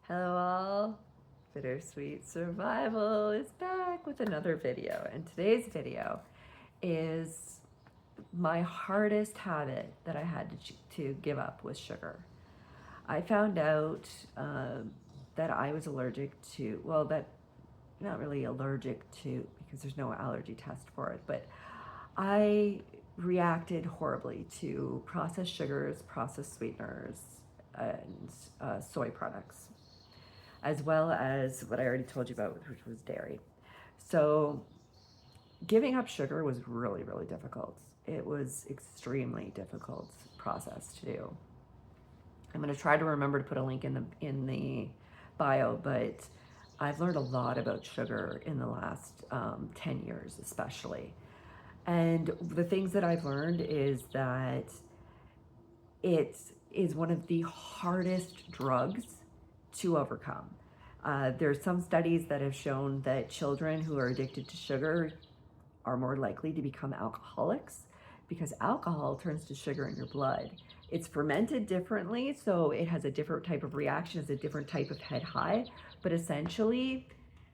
Hello all, Bittersweet Survival is back with another video, and today's video is my hardest habit that I had to give up was sugar. I found out that I was allergic to, well, that not really allergic to because there's no allergy test for it, but I reacted horribly to processed sugars, processed sweeteners, and soy products, as well as what I already told you about, which was dairy. So giving up sugar was really, really difficult. It was extremely difficult process to do. I'm going to try to remember to put a link in the bio, but I've learned a lot about sugar in the last 10 years, especially. And the things that I've learned is that it is one of the hardest drugs to overcome. There's some studies that have shown that children who are addicted to sugar are more likely to become alcoholics because alcohol turns to sugar in your blood. It's fermented differently, so it has a different type of reaction, it's a different type of head high, but essentially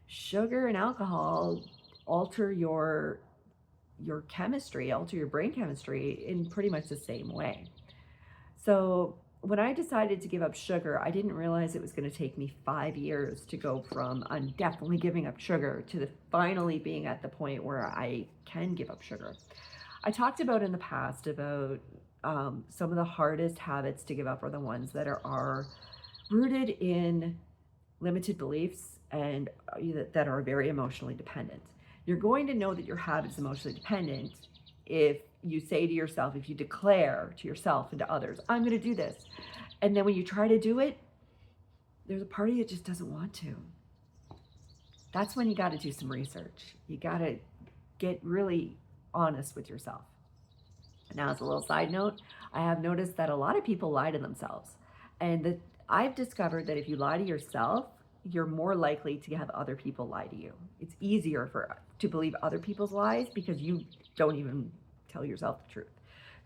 sugar and alcohol alter your chemistry, alter your brain chemistry in pretty much the same way. So when I decided to give up sugar, I didn't realize it was going to take me 5 years to go from I'm definitely giving up sugar to finally being at the point where I can give up sugar. I talked about in the past about some of the hardest habits to give up are the ones that are rooted in limited beliefs and that are very emotionally dependent. You're going to know that your habit is emotionally dependent if you say to yourself, if you declare to yourself and to others, I'm going to do this. And then when you try to do it, there's a part of you that just doesn't want to. That's when you got to do some research. You got to get really honest with yourself. Now, as a little side note, I have noticed that a lot of people lie to themselves. And I've discovered that if you lie to yourself, you're more likely to have other people lie to you. It's easier to believe other people's lies because you don't even tell yourself the truth.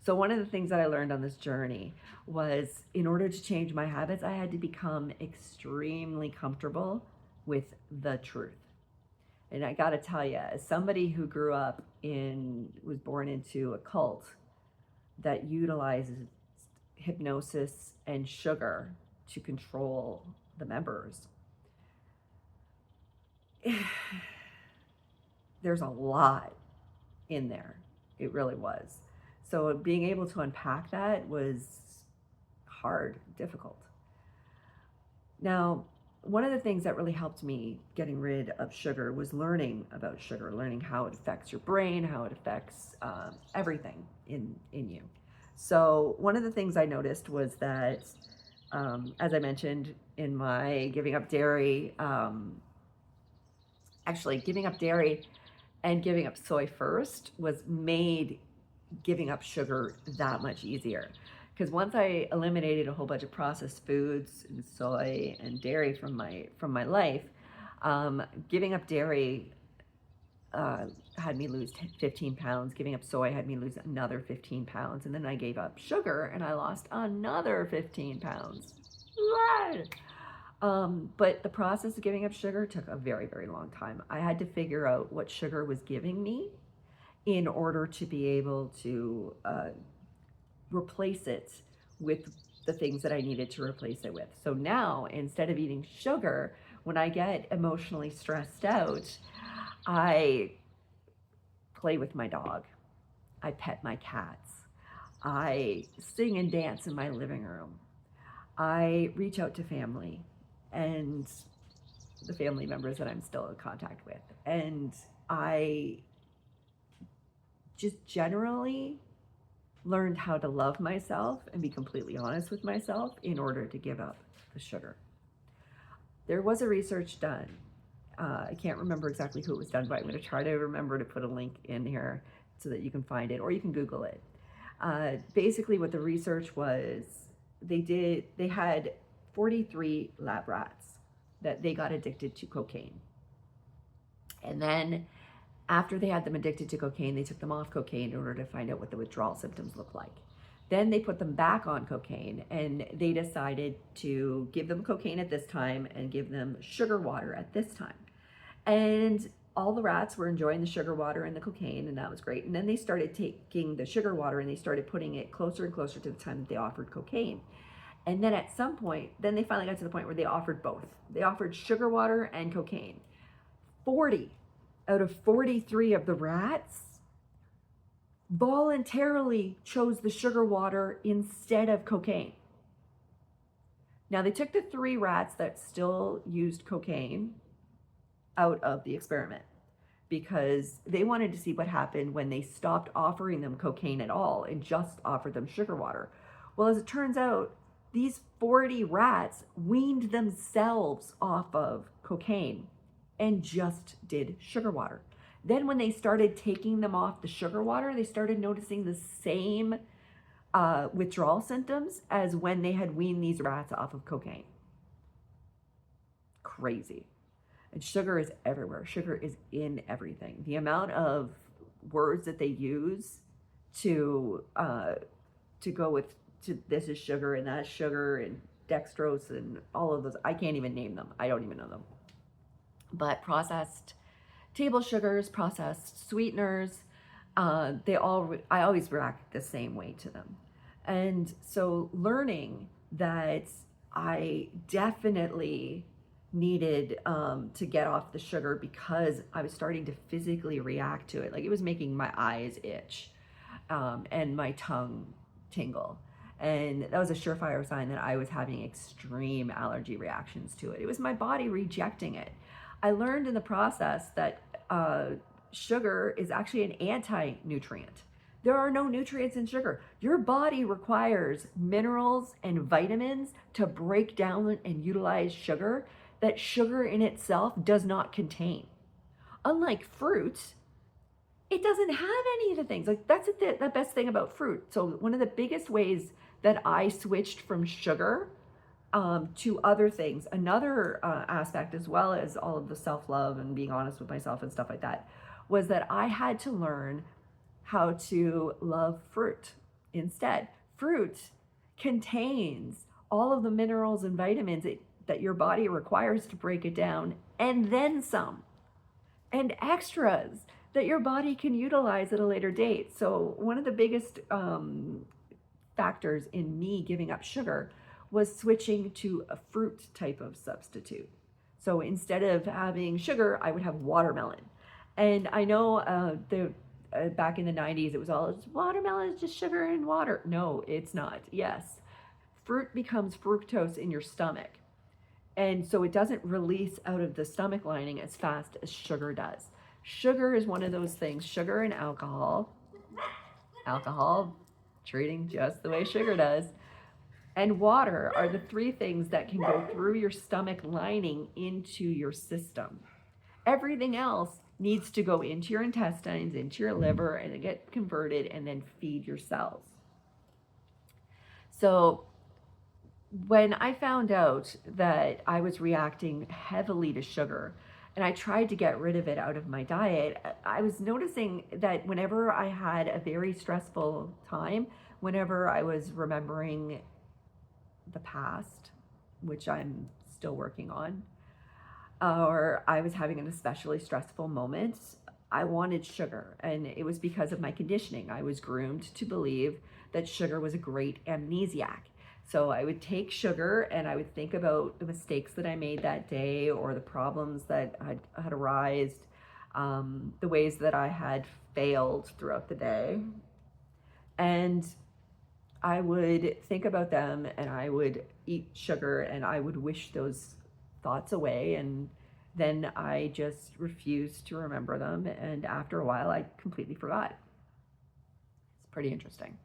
So one of the things that I learned on this journey was in order to change my habits, I had to become extremely comfortable with the truth. And I got to tell you, as somebody who was born into a cult that utilizes hypnosis and sugar to control the members, there's a lot in there. It really was. So being able to unpack that was hard, difficult. Now, one of the things that really helped me getting rid of sugar was learning about sugar, learning how it affects your brain, how it affects everything in you. So one of the things I noticed was that, as I mentioned in my giving up dairy, actually giving up dairy and giving up soy first was made giving up sugar that much easier. Because once I eliminated a whole bunch of processed foods and soy and dairy from my life, giving up dairy had me lose 15 pounds. Giving up soy had me lose another 15 pounds. And then I gave up sugar and I lost another 15 pounds. But the process of giving up sugar took a very, very long time. I had to figure out what sugar was giving me in order to be able to replace it with the things that I needed to replace it with. So now, instead of eating sugar, when I get emotionally stressed out, I play with my dog. I pet my cats. I sing and dance in my living room. I reach out to family and the family members that I'm still in contact with. And I just generally learned how to love myself and be completely honest with myself in order to give up the sugar. There was a research done. I can't remember exactly who it was done by. I'm going to try to remember to put a link in here so that you can find it, or you can Google it. Basically, what the research was, they had 43 lab rats that they got addicted to cocaine. And then after they had them addicted to cocaine, they took them off cocaine in order to find out what the withdrawal symptoms look like. Then they put them back on cocaine, and they decided to give them cocaine at this time and give them sugar water at this time. And all the rats were enjoying the sugar water and the cocaine, and that was great. And then they started taking the sugar water and they started putting it closer and closer to the time that they offered cocaine. And then at some point, then they finally got to the point where they offered both. They offered sugar water and cocaine. 40 out of 43 of the rats voluntarily chose the sugar water instead of cocaine. Now, they took the 3 rats that still used cocaine out of the experiment because they wanted to see what happened when they stopped offering them cocaine at all and just offered them sugar water. Well, as it turns out, these 40 rats weaned themselves off of cocaine and just did sugar water. Then when they started taking them off the sugar water, they started noticing the same withdrawal symptoms as when they had weaned these rats off of cocaine. Crazy. And sugar is everywhere. Sugar is in everything. The amount of words that they use to go with this is sugar and that's sugar and dextrose and all of those, I can't even name them. I don't even know them. But processed table sugars, processed sweeteners, I always react the same way to them. And so learning that I definitely needed to get off the sugar because I was starting to physically react to it. Like it was making my eyes itch and my tongue tingle. And that was a surefire sign that I was having extreme allergy reactions to it. It was my body rejecting it. I learned in the process that sugar is actually an anti-nutrient. There are no nutrients in sugar. Your body requires minerals and vitamins to break down and utilize sugar that sugar in itself does not contain. Unlike fruit, it doesn't have any of the things. Like that's the best thing about fruit. So one of the biggest ways that I switched from sugar to other things, another aspect, as well as all of the self-love and being honest with myself and stuff like that, was that I had to learn how to love fruit instead. Fruit contains all of the minerals and vitamins that your body requires to break it down, and then some, and extras that your body can utilize at a later date. So one of the biggest factors in me giving up sugar was switching to a fruit type of substitute. So instead of having sugar, I would have watermelon. And I know back in the 90s, it was all, watermelon is just sugar and water. No, it's not. Yes, fruit becomes fructose in your stomach. And so it doesn't release out of the stomach lining as fast as sugar does. Sugar is one of those things, sugar and alcohol treating just the way sugar does, and water are the 3 things that can go through your stomach lining into your system. Everything else needs to go into your intestines, into your liver, and get converted and then feed your cells. So when I found out that I was reacting heavily to sugar and I tried to get rid of it out of my diet, I was noticing that whenever I had a very stressful time, whenever I was remembering the past, which I'm still working on, or I was having an especially stressful moment, I wanted sugar. And it was because of my conditioning. I was groomed to believe that sugar was a great amnesiac. So I would take sugar and I would think about the mistakes that I made that day or the problems that had arisen, the ways that I had failed throughout the day. And I would think about them and I would eat sugar and I would wish those thoughts away, and then I just refused to remember them, and after a while I completely forgot. It's pretty interesting.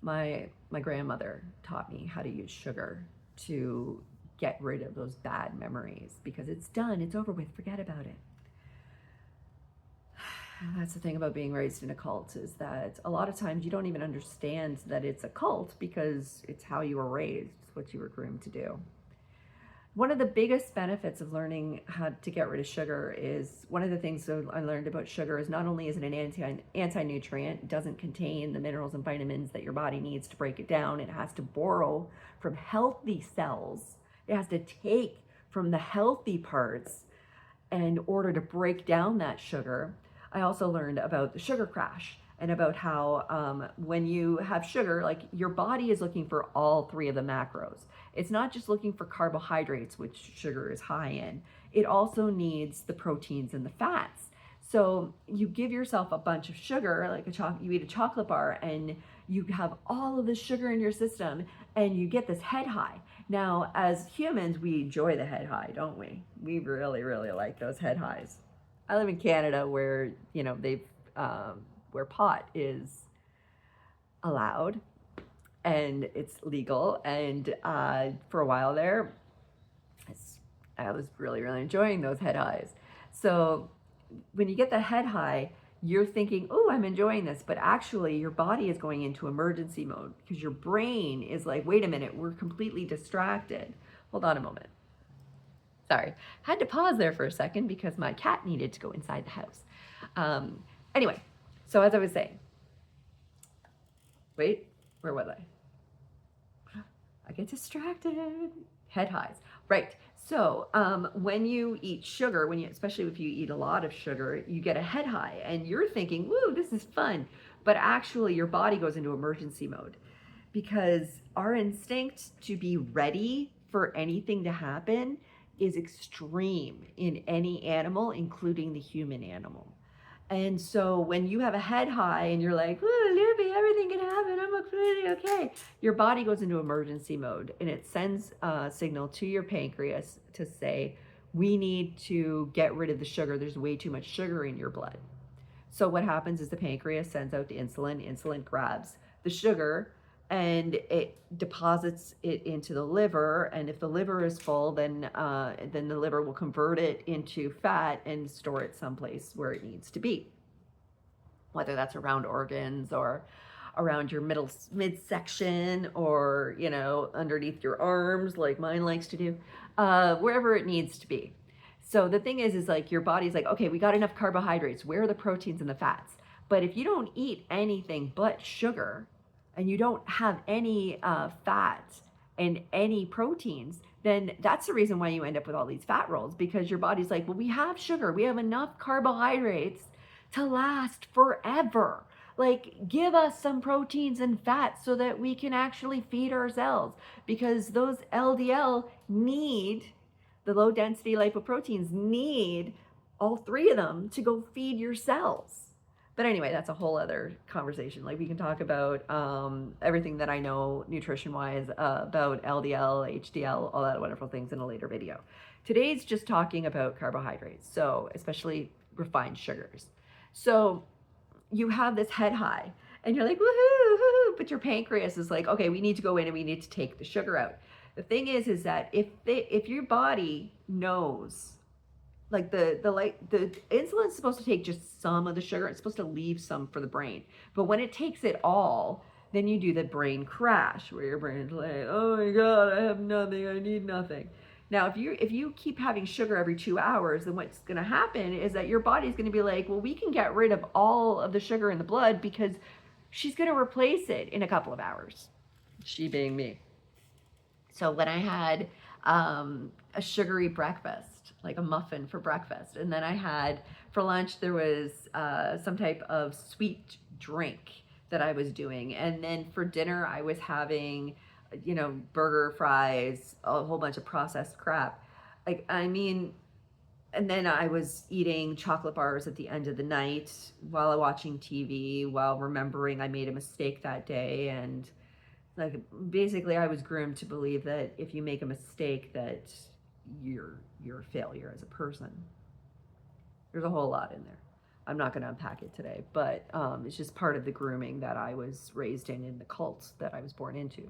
My grandmother taught me how to use sugar to get rid of those bad memories because it's done, it's over with, forget about it. That's the thing about being raised in a cult, is that a lot of times you don't even understand that it's a cult because it's how you were raised, it's what you were groomed to do. One of the biggest benefits of learning how to get rid of sugar is one of the things that I learned about sugar is not only is it an anti-nutrient, it doesn't contain the minerals and vitamins that your body needs to break it down. It has to borrow from healthy cells. It has to take from the healthy parts in order to break down that sugar. I also learned about the sugar crash and about how when you have sugar, like your body is looking for all three of the macros. It's not just looking for carbohydrates, which sugar is high in. It also needs the proteins and the fats. So you give yourself a bunch of sugar, like you eat a chocolate bar, and you have all of the sugar in your system, and you get this head high. Now, as humans, we enjoy the head high, don't we? We really, really like those head highs. I live in Canada, where where pot is allowed and it's legal. And for a while there, I was really, really enjoying those head highs. So when you get the head high, you're thinking, oh, I'm enjoying this. But actually, your body is going into emergency mode because your brain is like, wait a minute, we're completely distracted. Hold on a moment. Sorry, had to pause there for a second because my cat needed to go inside the house. Anyway, so as I was saying, wait, where was I? I get distracted. Head highs. Right. So when you eat sugar, especially if you eat a lot of sugar, you get a head high and you're thinking, woo, this is fun. But actually your body goes into emergency mode because our instinct to be ready for anything to happen is extreme in any animal, including the human animal. And so when you have a head high and you're like, oh, Libby, everything can happen, I'm completely okay. Your body goes into emergency mode and it sends a signal to your pancreas to say, we need to get rid of the sugar. There's way too much sugar in your blood. So what happens is the pancreas sends out the insulin. Insulin grabs the sugar and it deposits it into the liver. And if the liver is full, then the liver will convert it into fat and store it someplace where it needs to be, whether that's around organs or around your midsection or underneath your arms like mine likes to do, wherever it needs to be. So the thing is like your body's like, okay, we got enough carbohydrates. Where are the proteins and the fats? But if you don't eat anything but sugar, and you don't have any fat and any proteins, then that's the reason why you end up with all these fat rolls, because your body's like, well, we have sugar, we have enough carbohydrates to last forever. Like, give us some proteins and fats so that we can actually feed ourselves, because those LDL need, the low density lipoproteins need all three of them to go feed your cells. But anyway, that's a whole other conversation. Like, we can talk about everything that I know nutrition-wise about LDL, HDL, all that wonderful things in a later video. Today's just talking about carbohydrates, so especially refined sugars. So you have this head high, and you're like, woohoo, woohoo, but your pancreas is like, okay, we need to go in and we need to take the sugar out. The thing is that if your body knows, like the insulin is supposed to take just some of the sugar. It's supposed to leave some for the brain. But when it takes it all, then you do the brain crash, where your brain's like, oh my God, I have nothing, I need nothing. Now, if you keep having sugar every 2 hours, then what's going to happen is that your body's going to be like, well, we can get rid of all of the sugar in the blood because she's going to replace it in a couple of hours. She being me. So when I had a sugary breakfast, like a muffin for breakfast, and then I had for lunch, there was some type of sweet drink that I was doing, and then for dinner I was having burger, fries, a whole bunch of processed crap. And then I was eating chocolate bars at the end of the night while watching TV, while remembering I made a mistake that day. And like, basically I was groomed to believe that if you make a mistake that you're a failure as a person. There's a whole lot in there. I'm not going to unpack it today, but it's just part of the grooming that I was raised in the cult that I was born into.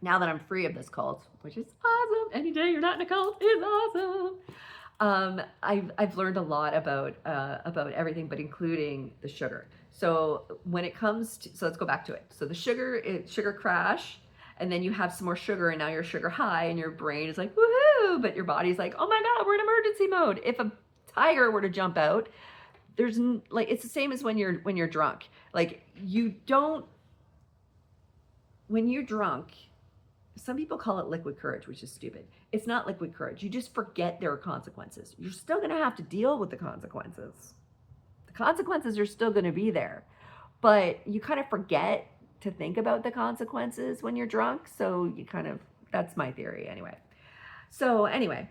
Now that I'm free of this cult, which is awesome, any day you're not in a cult is awesome. I've learned a lot about everything, but including the sugar. So when it comes to, so let's go back to it. So the sugar crash, and then you have some more sugar, and now you're sugar high, and your brain is like, woohoo, but your body's like, oh my God, we're in emergency mode. If a tiger were to jump out, there's like, it's the same as when you're drunk. Like, you don't, when you're drunk, some people call it liquid courage, which is stupid. It's not liquid courage. You just forget there are consequences. You're still going to have to deal with the consequences. The consequences are still going to be there, but you kind of forget to think about the consequences when you're drunk. So you kind of, that's my theory anyway. So anyway,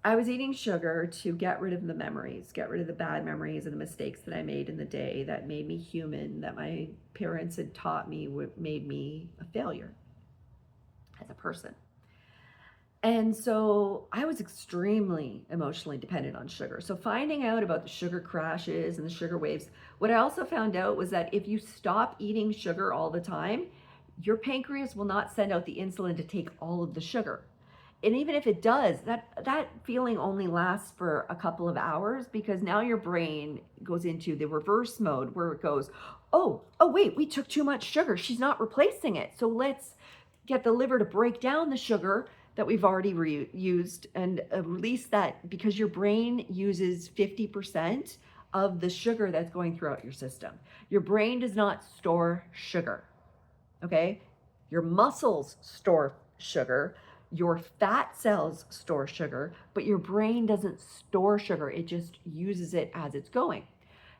I was eating sugar to get rid of the memories, get rid of the bad memories and the mistakes that I made in the day that made me human, that my parents had taught me made me a failure as a person. And so I was extremely emotionally dependent on sugar. So finding out about the sugar crashes and the sugar waves, what I also found out was that if you stop eating sugar all the time, your pancreas will not send out the insulin to take all of the sugar. And even if it does, that feeling only lasts for a couple of hours, because now your brain goes into the reverse mode where it goes, oh wait, we took too much sugar. She's not replacing it. So let's get the liver to break down the sugar that we've already used and release that, because your brain uses 50% of the sugar that's going throughout your system. Your brain does not store sugar, okay? Your muscles store sugar. Your fat cells store sugar, but your brain doesn't store sugar. It just uses it as it's going.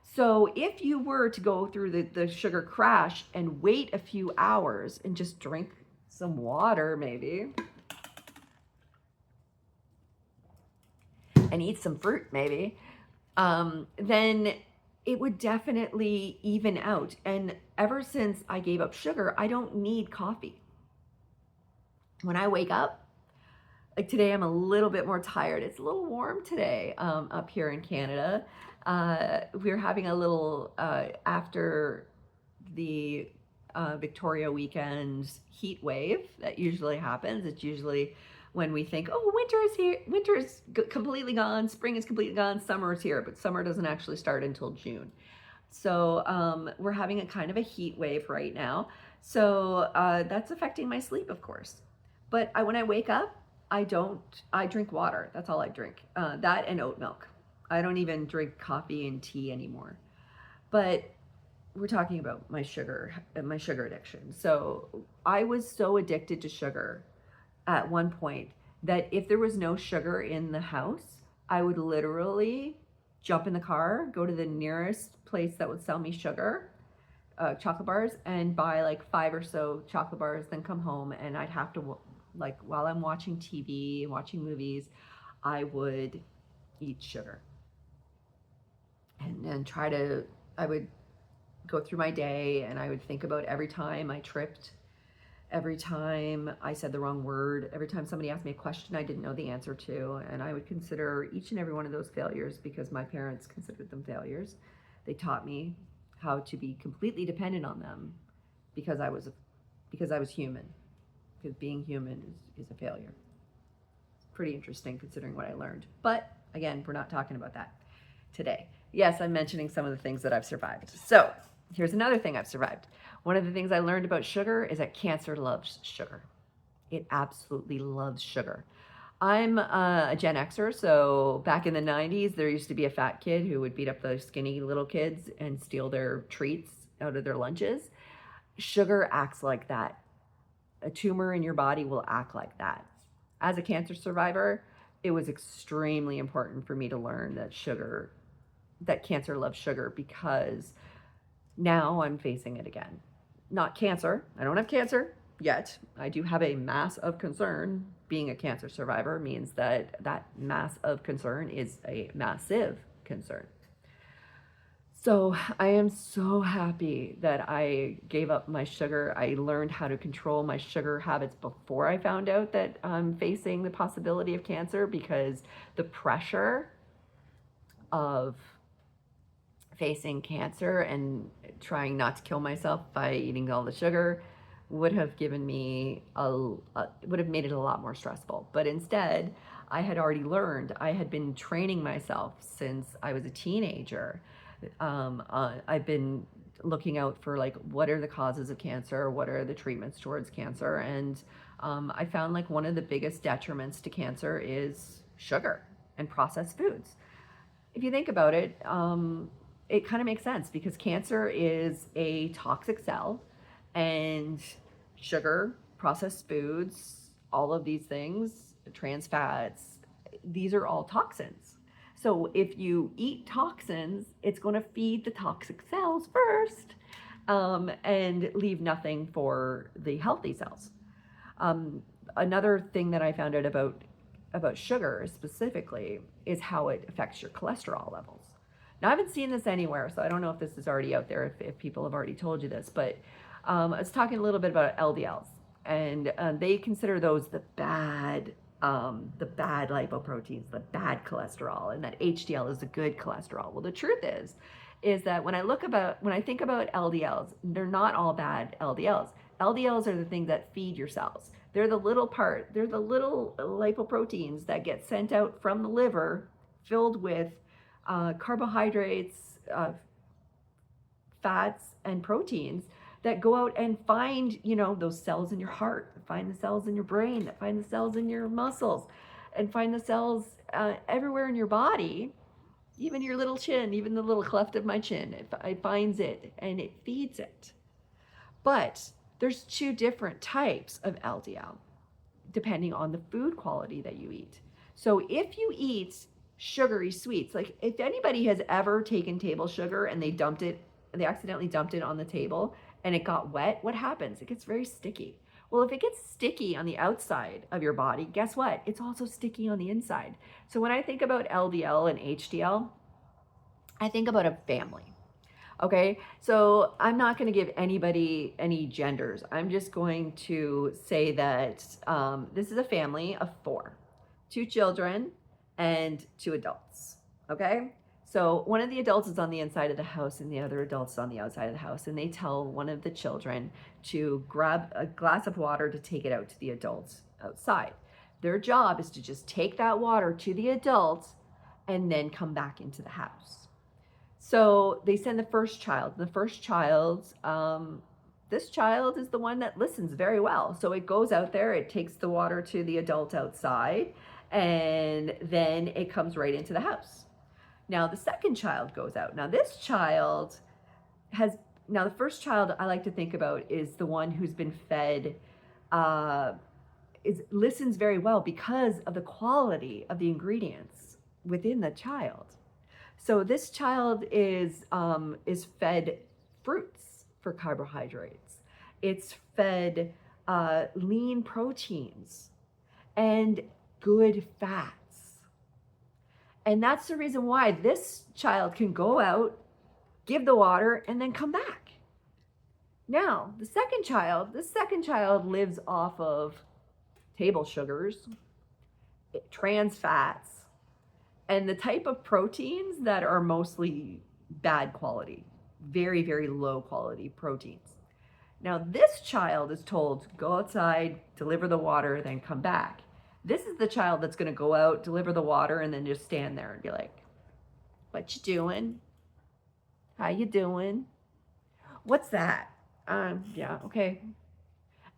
So if you were to go through the sugar crash and wait a few hours and just drink some water maybe, and eat some fruit maybe, then it would definitely even out. And ever since I gave up sugar, I don't need coffee. When I wake up, like today, I'm a little bit more tired. It's a little warm today up here in Canada. We're having a little, after the Victoria weekend heat wave that usually happens. It's usually when we think, oh, winter is here, winter is completely gone, spring is completely gone, summer is here, but summer doesn't actually start until June. So we're having a kind of a heat wave right now. So that's affecting my sleep, of course. But when I wake up, I drink water. That's all I drink. That and oat milk. I don't even drink coffee and tea anymore. But we're talking about my sugar addiction. So I was so addicted to sugar at one point that if there was no sugar in the house, I would literally jump in the car, go to the nearest place that would sell me sugar, chocolate bars, and buy like 5 or so chocolate bars, then come home, and I'd have to, like, while I'm watching TV and watching movies, I would eat sugar. And then I would go through my day and I would think about every time I tripped, every time I said the wrong word, every time somebody asked me a question I didn't know the answer to, and I would consider each and every one of those failures, because my parents considered them failures. They taught me how to be completely dependent on them because I was human. Because being human is a failure. It's pretty interesting considering what I learned. But again, we're not talking about that today. Yes, I'm mentioning some of the things that I've survived. So here's another thing I've survived. One of the things I learned about sugar is that cancer loves sugar. It absolutely loves sugar. I'm a Gen Xer, so back in the 90s, there used to be a fat kid who would beat up those skinny little kids and steal their treats out of their lunches. Sugar acts like that. A tumor in your body will act like that. As a cancer survivor, it was extremely important for me to learn that cancer loves sugar, because now I'm facing it again. Not cancer. I don't have cancer yet. I do have a mass of concern. Being a cancer survivor means that mass of concern is a massive concern. So I am so happy that I gave up my sugar. I learned how to control my sugar habits before I found out that I'm facing the possibility of cancer, because the pressure of facing cancer and trying not to kill myself by eating all the sugar would have given me would have made it a lot more stressful. But instead, I had already learned. I had been training myself since I was a teenager. I've been looking out for like what are the causes of cancer, what are the treatments towards cancer, and I found like one of the biggest detriments to cancer is sugar and processed foods. If you think about it, it kind of makes sense because cancer is a toxic cell, and sugar, processed foods, all of these things, trans fats, these are all toxins. So if you eat toxins, it's going to feed the toxic cells first, and leave nothing for the healthy cells. Another thing that I found out about sugar specifically is how it affects your cholesterol levels. Now, I haven't seen this anywhere, so I don't know if this is already out there, if people have already told you this, but I was talking a little bit about LDLs, and they consider those the bad lipoproteins, the bad cholesterol, and that HDL is the good cholesterol. Well, the truth is that when I think about LDLs, they're not all bad LDLs. LDLs are the things that feed your cells. They're the little lipoproteins that get sent out from the liver, filled with carbohydrates, fats, and proteins that go out and find, those cells in your heart, find the cells in your brain, that find the cells in your muscles, and find the cells everywhere in your body, even your little chin, even the little cleft of my chin. It finds it and it feeds it. But there's two different types of LDL, depending on the food quality that you eat. So if you eat sugary sweets, like if anybody has ever taken table sugar and they accidentally dumped it on the table and it got wet, what happens? It gets very sticky. Well, if it gets sticky on the outside of your body, guess what? It's also sticky on the inside. So when I think about LDL and HDL, I think about a family. Okay, so I'm not going to give anybody any genders. I'm just going to say that this is a family of 4, 2 children and 2 adults. Okay, so one of the adults is on the inside of the house and the other adult's on the outside of the house, and they tell one of the children to grab a glass of water to take it out to the adults outside. Their job is to just take that water to the adults and then come back into the house. So they send the first child. The first child, this child is the one that listens very well. So it goes out there, it takes the water to the adult outside, and then it comes right into the house. Now the second child goes out. Now the first child I like to think about is the one who's been fed, listens very well because of the quality of the ingredients within the child. So this child is fed fruits for carbohydrates. It's fed lean proteins and good fats. And that's the reason why this child can go out, give the water, and then come back. Now, the second child lives off of table sugars, trans fats, and the type of proteins that are mostly bad quality, very, very low quality proteins. Now, this child is told, go outside, deliver the water, then come back. This is the child that's going to go out, deliver the water, and then just stand there and be like, what you doing? How you doing? What's that? Yeah, okay.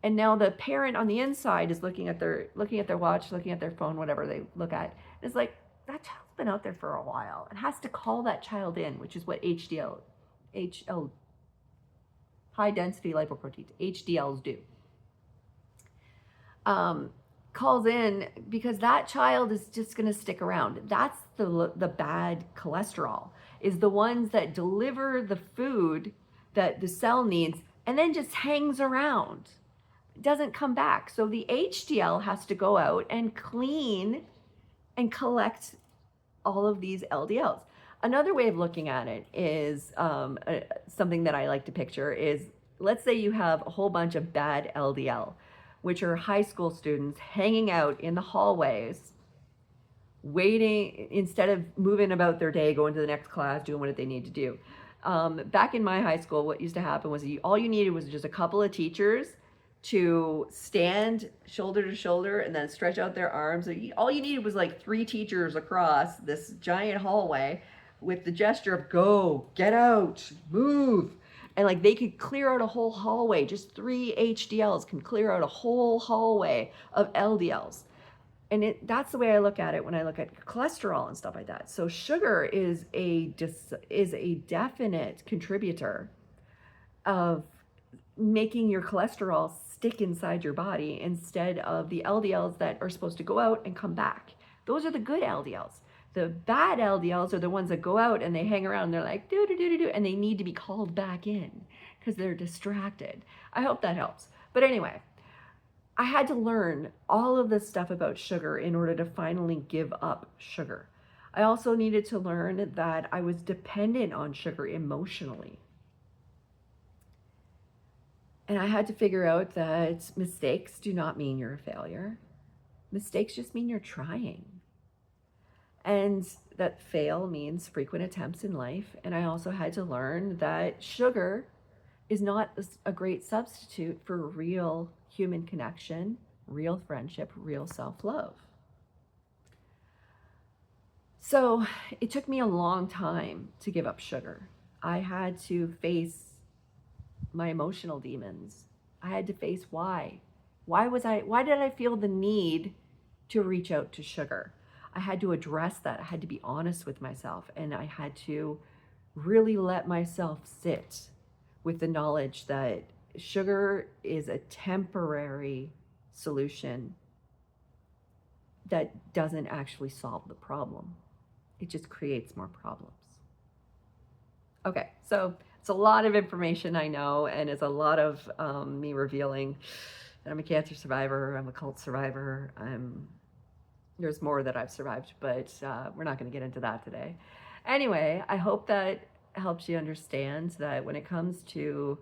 And now the parent on the inside is looking at their watch, looking at their phone, whatever they look at. And it's like, that child's been out there for a while and has to call that child in, which is what HL, high density lipoproteins, HDLs do. Calls in because that child is just going to stick around. That's the bad cholesterol, is the ones that deliver the food that the cell needs and then just hangs around. It doesn't come back. So the HDL has to go out and clean and collect all of these LDLs. Another way of looking at it is something that I like to picture is, let's say you have a whole bunch of bad LDL, which are high school students hanging out in the hallways, waiting instead of moving about their day, going to the next class, doing what they need to do. Back in my high school, what used to happen was all you needed was just a couple of teachers to stand shoulder to shoulder and then stretch out their arms. All you needed was like 3 teachers across this giant hallway with the gesture of go, get out, move. And like they could clear out a whole hallway. Just 3 HDLs can clear out a whole hallway of LDLs. And that's the way I look at it when I look at cholesterol and stuff like that. So sugar is a definite contributor of making your cholesterol stick inside your body instead of the LDLs that are supposed to go out and come back. Those are the good LDLs. The bad LDLs are the ones that go out and they hang around and they're like do do do do do, and they need to be called back in because they're distracted. I hope that helps. But anyway, I had to learn all of this stuff about sugar in order to finally give up sugar. I also needed to learn that I was dependent on sugar emotionally. And I had to figure out that mistakes do not mean you're a failure. Mistakes just mean you're trying. And that fail means frequent attempts in life. And I also had to learn that sugar is not a great substitute for real human connection, real friendship, real self-love. So it took me a long time to give up sugar. I had to face my emotional demons. I had to face why. Why did I feel the need to reach out to sugar? I had to address that. I had to be honest with myself, and I had to really let myself sit with the knowledge that sugar is a temporary solution that doesn't actually solve the problem. It just creates more problems. Okay, so it's a lot of information, I know, and it's a lot of me revealing that I'm a cancer survivor, I'm a cult survivor, there's more that I've survived, but we're not going to get into that today. Anyway, I hope that helps you understand that when it comes to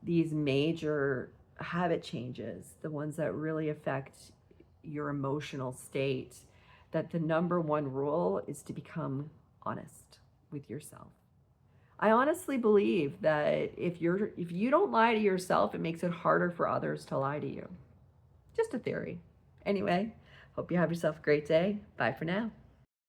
these major habit changes, the ones that really affect your emotional state, that the number one rule is to become honest with yourself. I honestly believe that if you don't lie to yourself, it makes it harder for others to lie to you. Just a theory. Anyway, hope you have yourself a great day. Bye for now.